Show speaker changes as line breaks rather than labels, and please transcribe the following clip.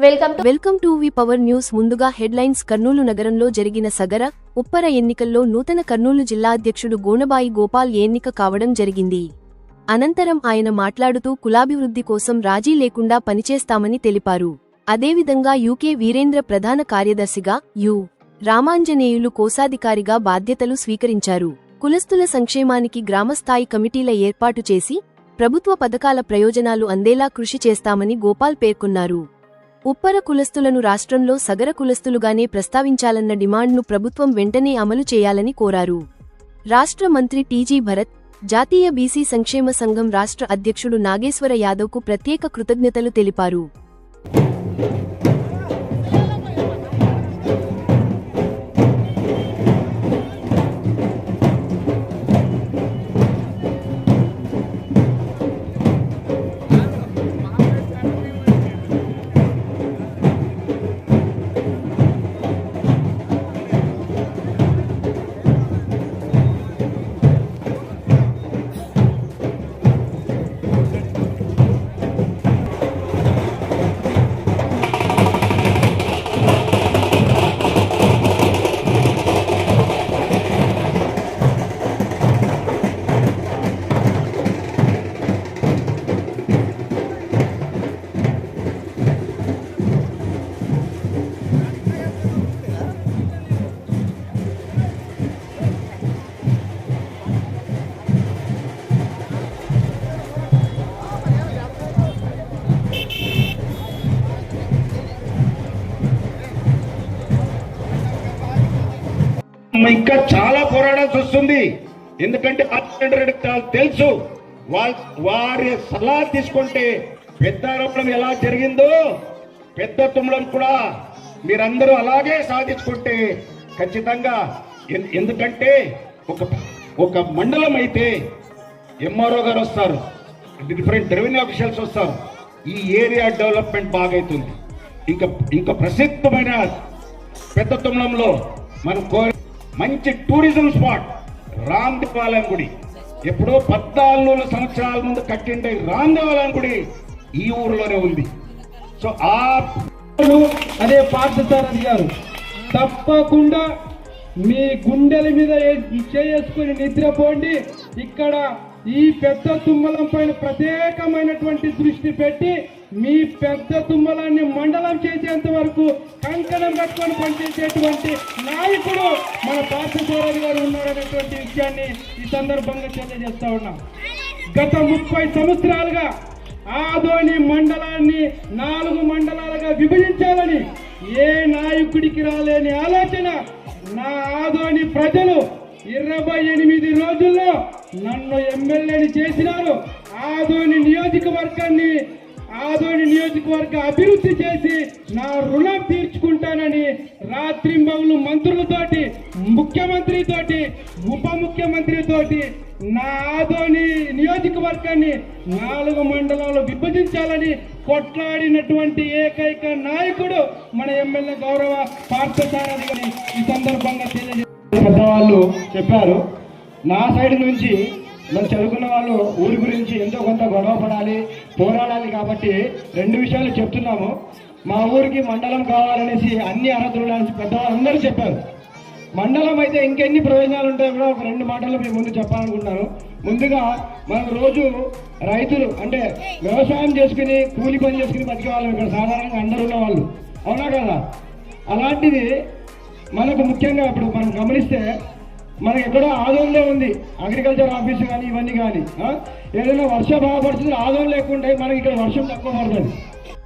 Welcome to V power news. ముందుగా headlines. Kurnool నగరంలో జరిగిన సగర, ఉప్పర ఎన్నికల్లో నూతన కర్నూలు జిల్లా అధ్యక్షుడు గోనబాయి గోపాల్ ఎన్నిక కావడం జరిగింది. అనంతరం ఆయన మాట్లాడుతూ కులాభివృద్ధి కోసం రాజీ లేకుండా పనిచేస్తామని తెలిపారు. అదేవిధంగా యూకే వీరేంద్ర ప్రధాన కార్యదర్శిగా, యు. రామాంజనేయులు కోశాధికారిగా బాధ్యతలు స్వీకరించారు. కులస్తుల సంక్షేమానికి గ్రామస్థాయి కమిటీల ఏర్పాటు చేసి ప్రభుత్వ పథకాల ప్రయోజనాలు అందేలా కృషి చేస్తామని గోపాల్ పేర్కొన్నారు. ఉప్పర కులస్తులను రాష్ట్రంలో సగర కులస్తులుగానే ప్రస్తావించాలన్న డిమాండ్ను ప్రభుత్వం వెంటనే అమలు చేయాలని కోరారు. రాష్ట్ర మంత్రి టీజీ భరత్, జాతీయ బీసీ సంక్షేమ సంఘం రాష్ట్ర అధ్యక్షుడు నాగేశ్వర యాదవ్కు ప్రత్యేక కృతజ్ఞతలు తెలిపారు.
ఇంకా చాలా పోరాడాల్సి వస్తుంది. ఎందుకంటే తెలుసు వారి సలహా తీసుకుంటే పెద్దారోపణం ఎలా జరిగిందో పెద్ద తుమ్మలం కూడా మీరందరూ అలాగే సాధించుకుంటే ఖచ్చితంగా. ఎందుకంటే ఒక మండలం అయితే ఎంఆర్ఓ గారు వస్తారు, డిఫరెంట్ రెవెన్యూ ఆఫీషియల్స్ వస్తారు, ఈ ఏరియా డెవలప్మెంట్ బాగైతుంది. ఇంకా ప్రసిద్ధమైన పెద్ద తుమ్మలంలో మనం మంచి టూరిజం స్పాట్ రామ్ దేవాలయం గుడి, ఎప్పుడో 14 సంవత్సరాల ముందు కట్టిండే రామ్ దేవాలయం గుడి ఈ ఊరిలోనే ఉంది. సో
అదే పార్థసారథి గారు తప్పకుండా మీ గుండెల మీద చేసుకుని నిద్రపోండి. ఇక్కడ ఈ పెద్ద తుమ్మలం పైన ప్రత్యేకమైనటువంటి దృష్టి పెట్టి మీ పెద్ద తుమ్మలాన్ని మండలం చేసేంత వరకు కంకణం కట్టుకొని పనిచేసేటువంటి నాయకుడు మన పార్థసారథి గారు ఉన్నారనేటువంటి విషయాన్ని ఈ సందర్భంగా తెలియజేస్తా ఉన్నాం. గత 30 సంవత్సరాలుగా ఆదోని మండలాన్ని 4 మండలాలుగా విభజించాలని ఏ నాయకుడికి రాలేని ఆలోచన నా ఆదోని ప్రజలు 28 రోజుల్లో నన్ను ఎమ్మెల్యేని చేసినారు. ఆదోని నియోజకవర్గ అభివృద్ధి చేసి నా రుణం తీర్చుకుంటానని రాత్రింబవులు మంత్రులతోటి, ముఖ్యమంత్రితోటి, ఉప ముఖ్యమంత్రితోటి నా ఆదోని నియోజకవర్గాన్ని 4 మండలాలు విభజించాలని కొట్లాడినటువంటి ఏకైక నాయకుడు మన ఎమ్మెల్యే గౌరవ పార్థసారథి గారి ఈ సందర్భంగా పెద్దవాళ్ళు చెప్పారు. నా సైడ్ నుంచి మనం చదువుకున్న వాళ్ళు ఊరి గురించి ఎంతో కొంత గొడవ పడాలి, పోరాడాలి కాబట్టి 2 విషయాలు చెప్తున్నాము. మా ఊరికి మండలం కావాలనేసి అన్ని అర్హతలు పెద్దవాళ్ళు అందరూ చెప్పారు. మండలం అయితే ఇంకెన్ని ప్రయోజనాలు ఉంటాయో కూడా ఒక 2 మాటలు మేము ముందు చెప్పాలనుకుంటున్నాను. ముందుగా మనం రోజు రైతులు అంటే వ్యవసాయం చేసుకుని కూలి పని చేసుకుని బతికే వాళ్ళం ఇక్కడ సాధారణంగా అందరూ ఉన్న వాళ్ళు, అవునా కదా? అలాంటిది మనకు ముఖ్యంగా ఇప్పుడు మనం గమనిస్తే మనకి ఎక్కడో ఆదోళనలో ఉంది అగ్రికల్చర్ ఆఫీసు కానీ ఇవన్నీ కానీ. ఏదైనా వర్షం బాగా పడుతుంది, ఆదోళన లేకుండా మనకి ఇక్కడ వర్షం తక్కువ పడుతుంది.